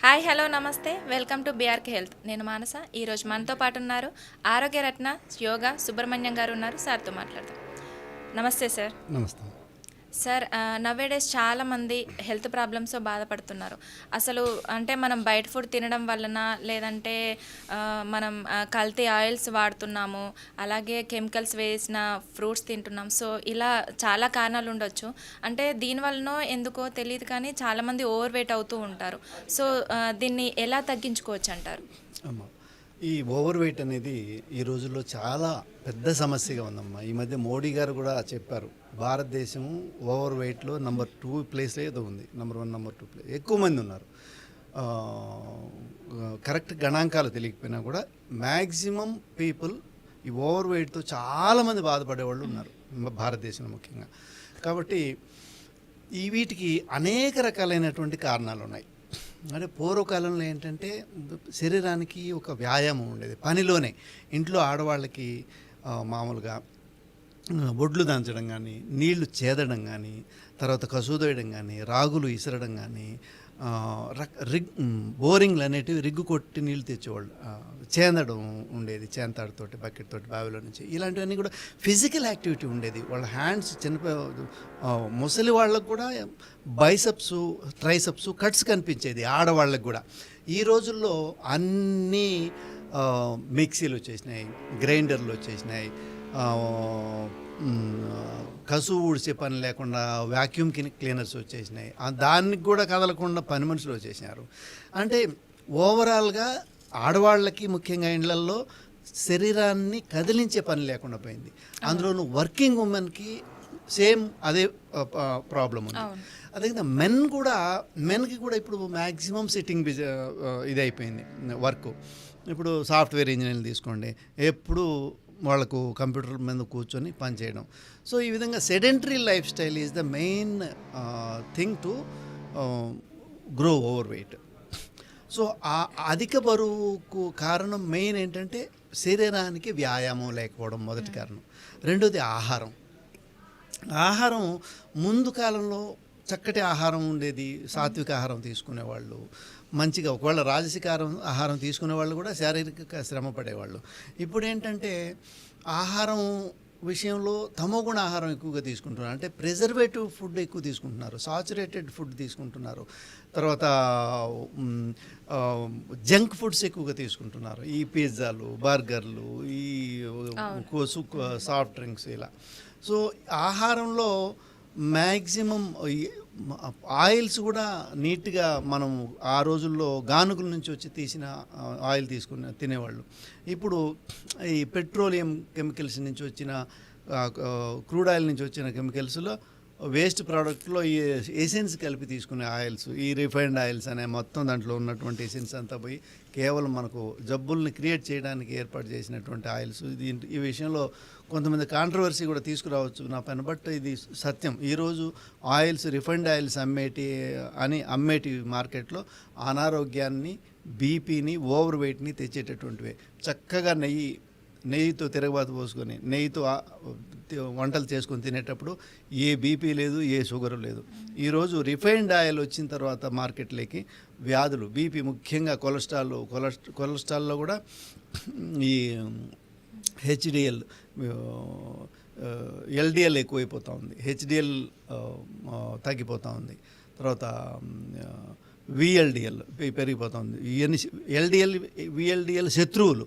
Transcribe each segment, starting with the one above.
Hi hello నమస్తే welcome to BRK health. నేను మానస. ఈరోజు మనతో పాటు ఉన్నారు ఆరోగ్యరత్న యోగా సుబ్రహ్మణ్యం గారు ఉన్నారు. సార్తో మాట్లాడదాం. నమస్తే సార్. నమస్తే. సార్, నవేడేస్ చాలామంది హెల్త్ ప్రాబ్లమ్స్తో బాధపడుతున్నారు. అసలు అంటే మనం బయట ఫుడ్ తినడం వలన, లేదంటే మనం కల్తీ ఆయిల్స్ వాడుతున్నాము, అలాగే కెమికల్స్ వేసిన ఫ్రూట్స్ తింటున్నాం. సో ఇలా చాలా కారణాలు ఉండొచ్చు. అంటే దీనివల్లనో ఎందుకో తెలియదు, కానీ చాలామంది ఓవర్ వెయిట్ అవుతూ ఉంటారు. సో దీన్ని ఎలా తగ్గించుకోవచ్చు అంటారు? అమ్మ, ఈ ఓవర్ వెయిట్ అనేది ఈ రోజుల్లో చాలా పెద్ద సమస్యగా ఉందమ్మా. ఈ మధ్య మోడీ గారు కూడా చెప్పారు, భారతదేశం ఓవర్ వెయిట్లో నెంబర్ 2 ప్లేస్లో ఏదో ఉంది. నెంబర్ 1, నెంబర్ 2 ప్లేస్ ఎక్కువ మంది ఉన్నారు. కరెక్ట్ గణాంకాలు తెలియకపోయినా కూడా మ్యాక్సిమం పీపుల్ ఈ ఓవర్ వెయిట్తో చాలామంది బాధపడేవాళ్ళు ఉన్నారు భారతదేశంలో ముఖ్యంగా. కాబట్టి ఈ వీటికి అనేక రకాలైనటువంటి కారణాలు ఉన్నాయి. అంటే పూర్వకాలంలో ఏంటంటే శరీరానికి ఒక వ్యాయామం ఉండేది పనిలోనే. ఇంట్లో ఆడవాళ్ళకి మామూలుగా ఒడ్లు దంచడం కానీ, నీళ్లు చేదడం కానీ, తర్వాత కసూదోయడం కానీ, రాగులు ఇసరడం కానీ, బోరింగ్లు అనేటివి రిగ్గు కొట్టి నీళ్ళు తెచ్చేవాళ్ళు. చేదడం ఉండేది, చేంతాడుతోటి బకెట్ తోటి బావిలో నుంచి. ఇలాంటివన్నీ కూడా ఫిజికల్ యాక్టివిటీ ఉండేది. వాళ్ళ హ్యాండ్స్ ముసలి వాళ్ళకు కూడా బైసెప్స్, ట్రైసెప్స్ కట్స్ కనిపించేది ఆడవాళ్ళకు కూడా. ఈ రోజుల్లో అన్నీ మిక్సీలు వచ్చేసినాయి, గ్రైండర్లు వచ్చేసినాయి, కసువు ఊడ్చే పని లేకుండా వ్యాక్యూమ్ క్లీనర్స్ వచ్చేసినాయి, దానికి కూడా కదలకుండా పని మనుషులు వచ్చేసినారు. అంటే ఓవరాల్గా ఆడవాళ్ళకి ముఖ్యంగా ఇండ్లల్లో శరీరాన్ని కదిలించే పని లేకుండా పోయింది. అందులోనూ వర్కింగ్ ఉమెన్కి సేమ్ అదే ప్రాబ్లం ఉంది. అదే మెన్కి కూడా ఇప్పుడు మ్యాక్సిమం సిట్టింగ్ ఇది అయిపోయింది వర్క్. ఇప్పుడు సాఫ్ట్వేర్ ఇంజనీర్లు తీసుకోండి, ఎప్పుడు వాళ్ళకు కంప్యూటర్ మీద కూర్చొని పనిచేయడం. సో ఈ విధంగా sedentary life style is the main thing to grow over weight. So ఆ అధిక బరువుకు కారణం మెయిన్ ఏంటంటే శరీరానికి వ్యాయామం లేకపోవడం మొదటి కారణం. రెండోది ఆహారం ముందు కాలంలో చక్కటి ఆహారం ఉండేది, సాత్విక ఆహారం తీసుకునేవాళ్ళు మంచిగా. ఒకవేళ రాజసిక ఆహారం తీసుకునేవాళ్ళు కూడా శారీరక శ్రమ పడేవాళ్ళు. ఇప్పుడు ఏంటంటే ఆహారం విషయంలో తమోగుణ ఆహారం ఎక్కువగా తీసుకుంటున్నారు. అంటే ప్రిజర్వేటివ్ ఫుడ్ ఎక్కువ తీసుకుంటున్నారు, సాచురేటెడ్ ఫుడ్ తీసుకుంటున్నారు, తర్వాత జంక్ ఫుడ్స్ ఎక్కువగా తీసుకుంటున్నారు. ఈ పిజ్జాలు, బర్గర్లు, ఈ సాఫ్ట్ డ్రింక్స్ ఇలా. సో ఆహారంలో మ్యాక్సిమం ఆయిల్స్ కూడా నీట్గా మనం ఆ రోజుల్లో గానుగుల నుంచి వచ్చి తీసిన ఆయిల్ తీసుకుని తినేవాళ్ళు. ఇప్పుడు ఈ పెట్రోలియం కెమికల్స్ నుంచి వచ్చిన క్రూడ్ ఆయిల్ నుంచి వచ్చిన కెమికల్స్లో వేస్ట్ ప్రోడక్ట్లో ఈ ఎసెన్స్ కలిపి తీసుకునే ఆయిల్స్, ఈ రిఫైన్డ్ ఆయిల్స్ అనే మొత్తం దాంట్లో ఉన్నటువంటి ఎసెన్స్ అంతా పోయి కేవలం మనకు జబ్బుల్ని క్రియేట్ చేయడానికి ఏర్పాటు చేసినటువంటి ఆయిల్స్. ఈ విషయంలో కొంతమంది కాంట్రవర్సీ కూడా తీసుకురావచ్చు నా పైన, బట్ ఇది సత్యం. ఈరోజు ఆయిల్స్, రిఫైన్డ్ ఆయిల్స్ అమ్మేటి మార్కెట్లో అనారోగ్యాన్ని, బీపీని, ఓవర్ వెయిట్ని తెచ్చేటటువంటివే. చక్కగా నెయ్యితో తిరగబాతు పోసుకొని నెయ్యితో వంటలు చేసుకొని తినేటప్పుడు ఏ బీపీ లేదు, ఏ షుగర్ లేదు. ఈరోజు రిఫైన్డ్ ఆయిల్ వచ్చిన తర్వాత మార్కెట్లోకి వ్యాధులు, బీపీ ముఖ్యంగా కొలెస్ట్రాల్లో కూడా ఈ హెచ్డిఎల్, ఎల్డిఎల్ ఎక్కువైపోతూ ఉంది, హెచ్డిఎల్ తగ్గిపోతూ ఉంది, తర్వాత విఎల్డిఎల్ పెరిగిపోతూ ఉంది. ఇవన్నీ విఎల్డిఎల్ శత్రువులు.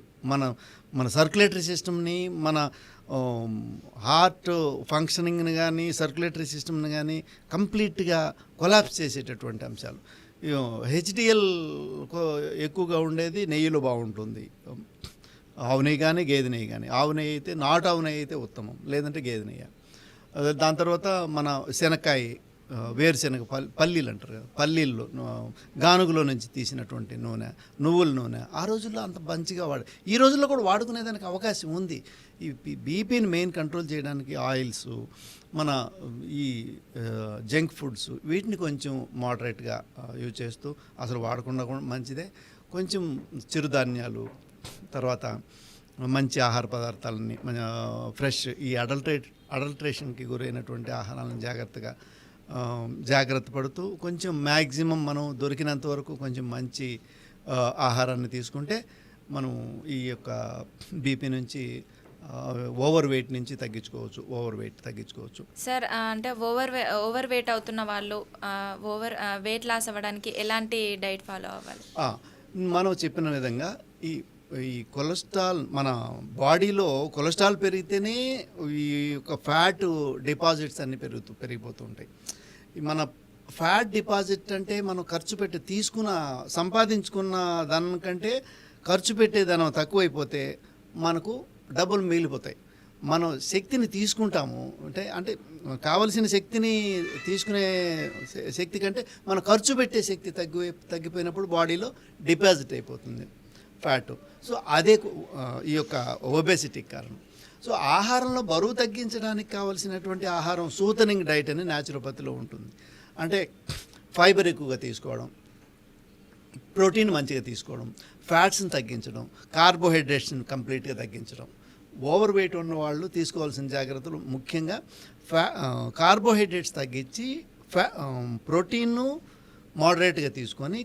మన సర్క్యులేటరీ సిస్టమ్ని, మన హార్ట్ ఫంక్షనింగ్ని కానీ, సర్క్యులేటరీ సిస్టమ్ని కానీ కంప్లీట్గా కొలాప్స్ చేసేటటువంటి అంశాలు. హెచ్డిఎల్ ఎక్కువగా ఉండేది నెయ్యిలో బాగుంటుంది. ఆవు నెయ్యి కానీ, గేదె నెయ్యి కానీ. ఆవు నెయ్యి అయితే, నాటు ఆవు నెయ్యి అయితే ఉత్తమం, లేదంటే గేదె నెయ్యి. దాని తర్వాత మన శనక్కాయ, వేరుశనగ పల్లీలు అంటారు కదా, పల్లీల్లో గానుగులో నుంచి తీసినటువంటి నూనె, నువ్వుల నూనె ఆ రోజుల్లో అంత మంచిగా ఈ రోజుల్లో కూడా వాడుకునేదానికి అవకాశం ఉంది. ఈ బీపీని మెయిన్ కంట్రోల్ చేయడానికి ఆయిల్స్, మన ఈ జంక్ ఫుడ్స్, వీటిని కొంచెం మోడరేట్గా యూజ్ చేస్తూ, అసలు వాడకుండా కూడా మంచిదే. కొంచెం చిరుధాన్యాలు, తర్వాత మంచి ఆహార పదార్థాలని, ఫ్రెష్, ఈ అడల్ట్రేషన్కి గురైనటువంటి ఆహారాలను జాగ్రత్తగా జాగ్రత్త పడుతూ కొంచెం మ్యాక్సిమం మనం దొరికినంత వరకు కొంచెం మంచి ఆహారాన్ని తీసుకుంటే మనం ఈ యొక్క బీపీ నుంచి ఓవర్ వెయిట్ నుంచి తగ్గించుకోవచ్చు. సార్ అంటే ఓవర్ వెయిట్ అవుతున్న వాళ్ళు వెయిట్ లాస్ అవ్వడానికి ఎలాంటి డైట్ ఫాలో అవ్వాలి? మనం చెప్పిన విధంగా ఈ ఈ కొలెస్ట్రాల్ మన బాడీలో కొలెస్ట్రాల్ పెరిగితేనే ఈ యొక్క ఫ్యాట్ డిపాజిట్స్ అన్నీ పెరిగిపోతూ ఉంటాయి. మన ఫ్యాట్ డిపాజిట్ అంటే మనం ఖర్చు పెట్టి సంపాదించుకున్న దానికంటే ఖర్చు పెట్టే ధనం తక్కువైపోతే మనకు డబ్బులు మిగిలిపోతాయి. మనం శక్తిని తీసుకుంటాము అంటే కావలసిన శక్తిని తీసుకునే శక్తి కంటే మనం ఖర్చు పెట్టే శక్తి తగ్గిపోయినప్పుడు బాడీలో డిపాజిట్ అయిపోతుంది ఫ్యాట్. సో అదే ఈ యొక్క ఒబెసిటీకి కారణం. సో ఆహారంలో బరువు తగ్గించడానికి కావలసినటువంటి ఆహారం సూతనింగ్ డైట్ అని న్యాచురోపతిలో ఉంటుంది. అంటే ఫైబర్ ఎక్కువగా తీసుకోవడం, ప్రోటీన్ మంచిగా తీసుకోవడం, ఫ్యాట్స్ని తగ్గించడం, కార్బోహైడ్రేట్స్ని కంప్లీట్గా తగ్గించడం. ఓవర్ వెయిట్ ఉన్న వాళ్ళు తీసుకోవాల్సిన జాగ్రత్తలు ముఖ్యంగా కార్బోహైడ్రేట్స్ తగ్గించి ప్రోటీన్ను మోడరేట్గా తీసుకొని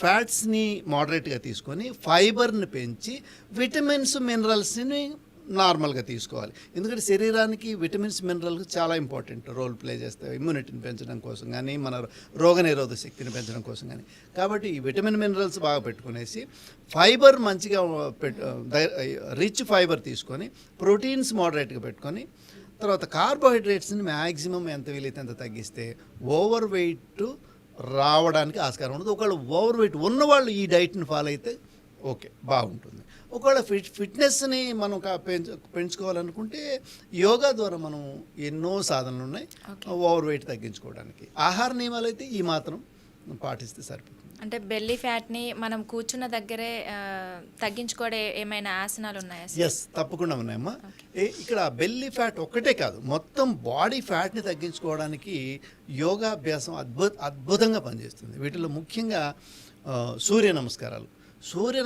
ఫ్యాట్స్ని మోడరేట్గా తీసుకొని ఫైబర్ని పెంచి విటమిన్స్ మినరల్స్ని నార్మల్గా తీసుకోవాలి. ఎందుకంటే శరీరానికి విటమిన్స్ మినరల్స్ చాలా ఇంపార్టెంట్ రోల్ ప్లే చేస్తాయి ఇమ్యూనిటీని పెంచడం కోసం కానీ మన రోగనిరోధక శక్తిని పెంచడం కోసం కానీ. కాబట్టి ఈ విటమిన్ మినరల్స్ బాగా పెట్టుకునేసి ఫైబర్ మంచిగా రిచ్ ఫైబర్ తీసుకొని ప్రోటీన్స్ మోడరేట్గా పెట్టుకొని తర్వాత కార్బోహైడ్రేట్స్ని మ్యాక్సిమం ఎంత వీలైతే అంత తగ్గిస్తే ఓవర్ వెయిట్ రావడానికి ఆస్కారం ఉండదు. ఒకవేళ ఓవర్ వెయిట్ ఉన్నవాళ్ళు ఈ డైట్ని ఫాలో అయితే ఓకే బాగుంటుంది. ఒకవేళ ఫిట్నెస్ని మనం పెంచుకోవాలనుకుంటే యోగా ద్వారా మనం ఎన్నో సాధనలు ఉన్నాయి ఓవర్ వెయిట్ తగ్గించుకోవడానికి. ఆహార నియమాలు అయితే ఈ మాత్రం పాటిస్తే సరిపోతుంది. అంటే బెల్లీ ఫ్యాట్ని మనం కూర్చున్న దగ్గరే తగ్గించుకోవడం ఏమైనా ఆసనాలు ఉన్నాయా? ఎస్, తప్పకుండా ఉన్నాయమ్మా. ఇక్కడ బెల్లీ ఫ్యాట్ ఒక్కటే కాదు, మొత్తం బాడీ ఫ్యాట్ని తగ్గించుకోవడానికి యోగాభ్యాసం అద్భుతంగా పనిచేస్తుంది. వీటిలో ముఖ్యంగా సూర్య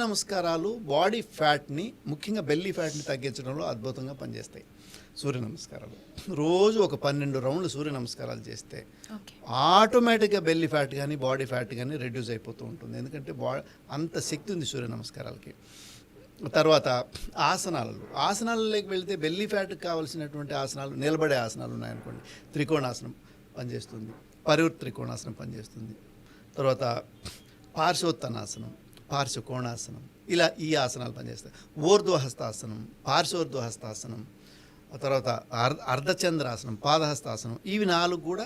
నమస్కారాలు బాడీ ఫ్యాట్ని ముఖ్యంగా బెల్లీ ఫ్యాట్ని తగ్గించడంలో అద్భుతంగా పనిచేస్తాయి. సూర్య నమస్కారాలు రోజు ఒక 12 రౌండ్లు సూర్య నమస్కారాలు చేస్తే ఆటోమేటిక్గా బెల్లీ ఫ్యాట్ కానీ బాడీ ఫ్యాట్ కానీ రెడ్యూస్ అయిపోతూ ఉంటుంది. ఎందుకంటే అంత శక్తి ఉంది సూర్య నమస్కారాలకి. తర్వాత ఆసనాలలోకి వెళ్తే బెల్లీ ఫ్యాట్కి కావాల్సినటువంటి ఆసనాలు, నిలబడే ఆసనాలు ఉన్నాయనుకోండి, త్రికోణాసనం పనిచేస్తుంది, పరివృత్త త్రికోణాసనం పనిచేస్తుంది. తర్వాత పార్శ్వోత్తనాసనం, పార్శ్వకోణాసనం, ఇలా ఈ ఆసనాలు పనిచేస్తాయి. ఊర్ధ్వహస్తాసనం, పార్శ్వోర్ధ్వహస్తాసనం, తర్వాత అర్ధచంద్రాసనం, పాదహస్తాసనం, ఇవి 4 కూడా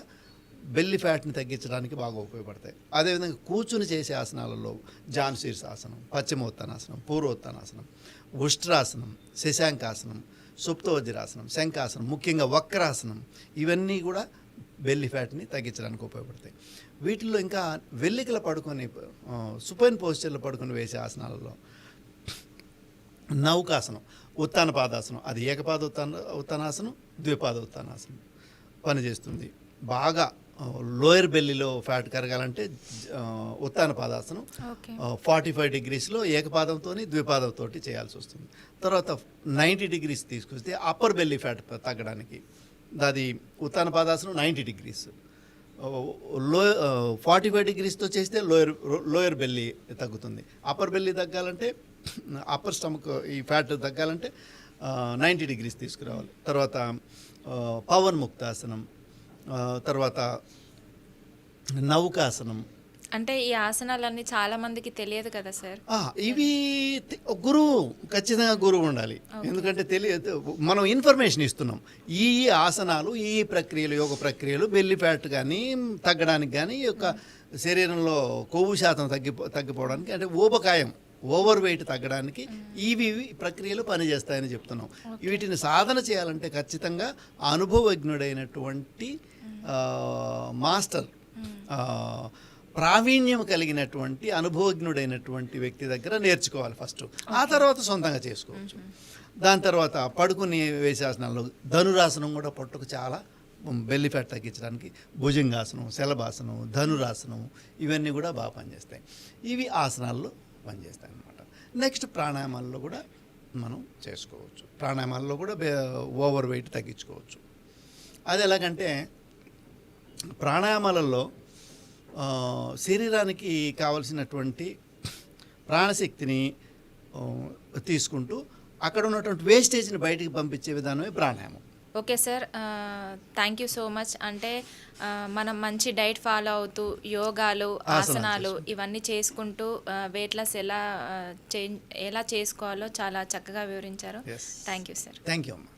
బెల్లి ఫ్యాట్ని తగ్గించడానికి బాగా ఉపయోగపడతాయి. అదేవిధంగా కూర్చుని చేసే ఆసనాలలో జాన్శీర్షాసనం, పశ్చిమోత్తానాసనం, పూర్వోత్తానాసనం, ఉష్ట్రాసనం, శశాంకాసనం, సుప్తవజ్రాసనం, శంఖాసనం, ముఖ్యంగా వక్రాసనం, ఇవన్నీ కూడా బెల్లి ఫ్యాట్ని తగ్గించడానికి ఉపయోగపడతాయి. వీటిల్లో ఇంకా వెల్లికల పడుకొని సుపైన్ పోస్చర్లో పడుకొని వేసే ఆసనాలలో నౌకాసనం, ఉత్తాన పాదాసనం, అది ఏకపాద ఉత్తానాసనం, ద్విపాద ఉత్తానాసనం పనిచేస్తుంది. బాగా లోయర్ బెల్లీలో ఫ్యాట్ కరగాలంటే ఉత్తాన పాదాసనం 45 డిగ్రీస్లో ఏకపాదంతో ద్విపాదంతో చేయాల్సి వస్తుంది. తర్వాత 90 డిగ్రీస్ తీసుకొస్తే అప్పర్ బెల్లీ ఫ్యాట్ తగ్గడానికి అది ఉత్తాన పాదాసనం 90 డిగ్రీస్, 45 డిగ్రీస్తో చేస్తే లోయర్ బెల్లీ తగ్గుతుంది. అప్పర్ బెల్లీ తగ్గాలంటే అప్పర్ స్టమక్ ఈ ఫ్యాట్ తగ్గాలంటే 90 డిగ్రీస్ తీసుకురావాలి. తర్వాత పవన్ ముక్తాసనం, తర్వాత నౌకాసనం. అంటే ఈ ఆసనాలన్నీ చాలా మందికి తెలియదు కదా సార్. ఇవి ఖచ్చితంగా గురువు ఉండాలి. ఎందుకంటే మనం ఇన్ఫర్మేషన్ ఇస్తున్నాం. ఈ ఆసనాలు, ఈ ప్రక్రియలు, యోగ ప్రక్రియలు బెల్లి ఫ్యాట్ కానీ తగ్గడానికి కానీ, యొక్క శరీరంలో కొవ్వు శాతం తగ్గిపోవడానికి, అంటే ఊబకాయం ఓవర్ వెయిట్ తగ్గడానికి ఇవి ప్రక్రియలు పనిచేస్తాయని చెప్తున్నాం. వీటిని సాధన చేయాలంటే ఖచ్చితంగా అనుభవజ్ఞుడైనటువంటి మాస్టర్, ప్రావీణ్యం కలిగినటువంటి అనుభవజ్ఞుడైనటువంటి వ్యక్తి దగ్గర నేర్చుకోవాలి ఫస్ట్. ఆ తర్వాత సొంతంగా చేసుకోవచ్చు. దాని తర్వాత పడుకుని వేసాసనాల్లో ధనురాసనం కూడా పొట్టకు చాలా బెల్లి ఫ్యాట్ తగ్గించడానికి భుజంగాసనం, శలభాసనం, ధనురాసనం ఇవన్నీ కూడా బాగా పనిచేస్తాయి. ఇవి ఆసనాల్లో పనిచేస్తాయి అన్నమాట. నెక్స్ట్ ప్రాణాయామాల్లో కూడా మనం చేసుకోవచ్చు. ప్రాణాయామాల్లో కూడా ఓవర్ వెయిట్ తగ్గించుకోవచ్చు. అది ఎలాగంటే ప్రాణాయామాలలో శరీరానికి కావలసినటువంటి ప్రాణశక్తిని తీసుకుంటూ అక్కడ ఉన్నటువంటి వేస్టేజ్ని బయటికి పంపించే విధానమే ప్రాణాయామం. Okay sir, thank you so much. అంటే మనం మంచి డైట్ ఫాలో అవుతూ యోగాలు, ఆసనాలు ఇవన్నీ చేసుకుంటూ వెయిట్ లాస్ ఎలా చేసుకోవాలో చాలా చక్కగా వివరించారు. Thank you sir. Thank you అమ్మా.